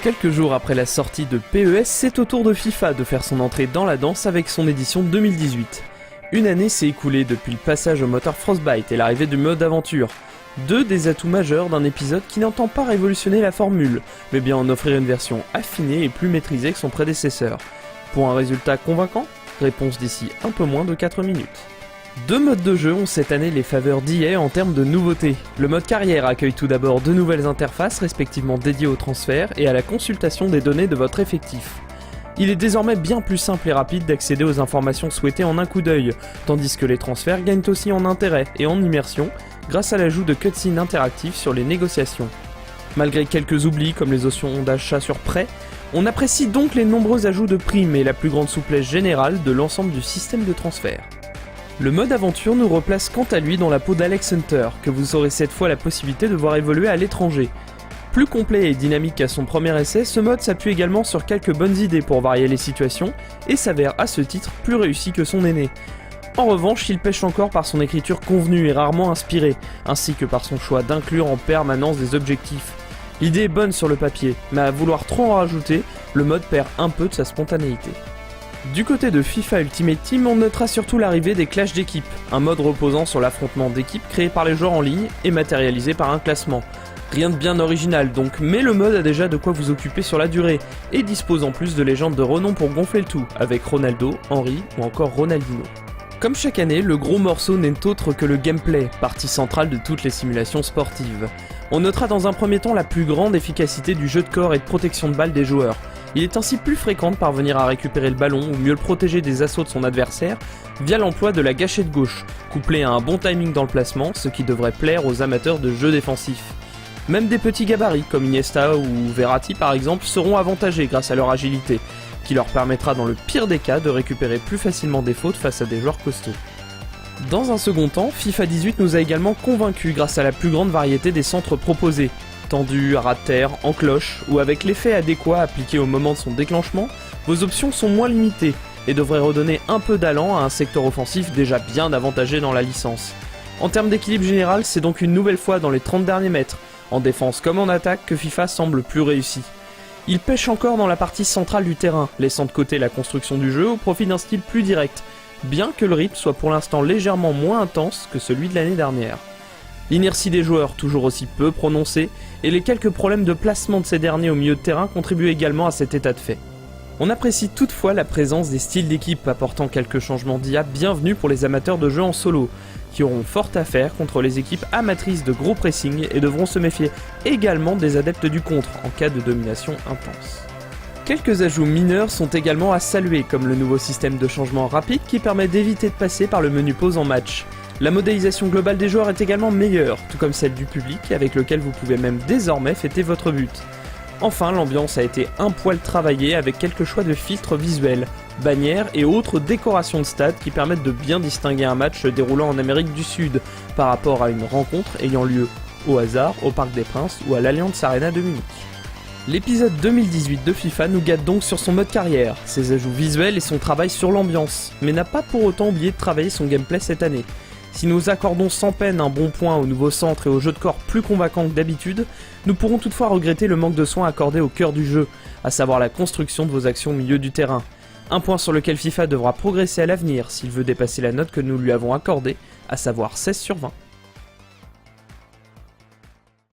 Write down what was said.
Quelques jours après la sortie de PES, c'est au tour de FIFA de faire son entrée dans la danse avec son édition 2018. Une année s'est écoulée depuis le passage au moteur Frostbite et l'arrivée du mode aventure. Deux des atouts majeurs d'un épisode qui n'entend pas révolutionner la formule, mais bien en offrir une version affinée et plus maîtrisée que son prédécesseur. Pour un résultat convaincant ? Réponse d'ici un peu moins de 4 minutes. Deux modes de jeu ont cette année les faveurs d'EA en termes de nouveautés. Le mode carrière accueille tout d'abord deux nouvelles interfaces respectivement dédiées au transfert et à la consultation des données de votre effectif. Il est désormais bien plus simple et rapide d'accéder aux informations souhaitées en un coup d'œil, tandis que les transferts gagnent aussi en intérêt et en immersion grâce à l'ajout de cutscenes interactifs sur les négociations. Malgré quelques oublis comme les options d'achat sur prêt, on apprécie donc les nombreux ajouts de primes et la plus grande souplesse générale de l'ensemble du système de transfert. Le mode aventure nous replace quant à lui dans la peau d'Alex Hunter, que vous aurez cette fois la possibilité de voir évoluer à l'étranger. Plus complet et dynamique qu'à son premier essai, ce mode s'appuie également sur quelques bonnes idées pour varier les situations, et s'avère à ce titre plus réussi que son aîné. En revanche, il pêche encore par son écriture convenue et rarement inspirée, ainsi que par son choix d'inclure en permanence des objectifs. L'idée est bonne sur le papier, mais à vouloir trop en rajouter, le mode perd un peu de sa spontanéité. Du côté de FIFA Ultimate Team, on notera surtout l'arrivée des clashs d'équipes, un mode reposant sur l'affrontement d'équipes créé par les joueurs en ligne et matérialisé par un classement. Rien de bien original donc, mais le mode a déjà de quoi vous occuper sur la durée, et dispose en plus de légendes de renom pour gonfler le tout, avec Ronaldo, Henry ou encore Ronaldinho. Comme chaque année, le gros morceau n'est autre que le gameplay, partie centrale de toutes les simulations sportives. On notera dans un premier temps la plus grande efficacité du jeu de corps et de protection de balle des joueurs. Il est ainsi plus fréquent de parvenir à récupérer le ballon ou mieux le protéger des assauts de son adversaire via l'emploi de la gâchette gauche, couplée à un bon timing dans le placement, ce qui devrait plaire aux amateurs de jeux défensifs. Même des petits gabarits comme Iniesta ou Verratti par exemple seront avantagés grâce à leur agilité, qui leur permettra dans le pire des cas de récupérer plus facilement des fautes face à des joueurs costauds. Dans un second temps, FIFA 18 nous a également convaincus grâce à la plus grande variété des centres proposés. Tendu, à ras de terre, en cloche, ou avec l'effet adéquat appliqué au moment de son déclenchement, vos options sont moins limitées et devraient redonner un peu d'allant à un secteur offensif déjà bien avantagé dans la licence. En termes d'équilibre général, c'est donc une nouvelle fois dans les 30 derniers mètres, en défense comme en attaque, que FIFA semble plus réussi. Il pêche encore dans la partie centrale du terrain, laissant de côté la construction du jeu au profit d'un style plus direct, bien que le rythme soit pour l'instant légèrement moins intense que celui de l'année dernière. L'inertie des joueurs toujours aussi peu prononcée, et les quelques problèmes de placement de ces derniers au milieu de terrain contribuent également à cet état de fait. On apprécie toutefois la présence des styles d'équipe apportant quelques changements d'IA bienvenus pour les amateurs de jeux en solo, qui auront fort à faire contre les équipes amatrices de gros pressing et devront se méfier également des adeptes du contre en cas de domination intense. Quelques ajouts mineurs sont également à saluer, comme le nouveau système de changement rapide qui permet d'éviter de passer par le menu pause en match. La modélisation globale des joueurs est également meilleure, tout comme celle du public, avec lequel vous pouvez même désormais fêter votre but. Enfin, l'ambiance a été un poil travaillée avec quelques choix de filtres visuels, bannières et autres décorations de stade qui permettent de bien distinguer un match déroulant en Amérique du Sud par rapport à une rencontre ayant lieu au hasard au Parc des Princes ou à l'Allianz Arena de Munich. L'épisode 2018 de FIFA nous gâte donc sur son mode carrière, ses ajouts visuels et son travail sur l'ambiance, mais n'a pas pour autant oublié de travailler son gameplay cette année. Si nous accordons sans peine un bon point au nouveau centre et au jeu de corps plus convaincant que d'habitude, nous pourrons toutefois regretter le manque de soins accordé au cœur du jeu, à savoir la construction de vos actions au milieu du terrain. Un point sur lequel FIFA devra progresser à l'avenir s'il veut dépasser la note que nous lui avons accordée, à savoir 16/20.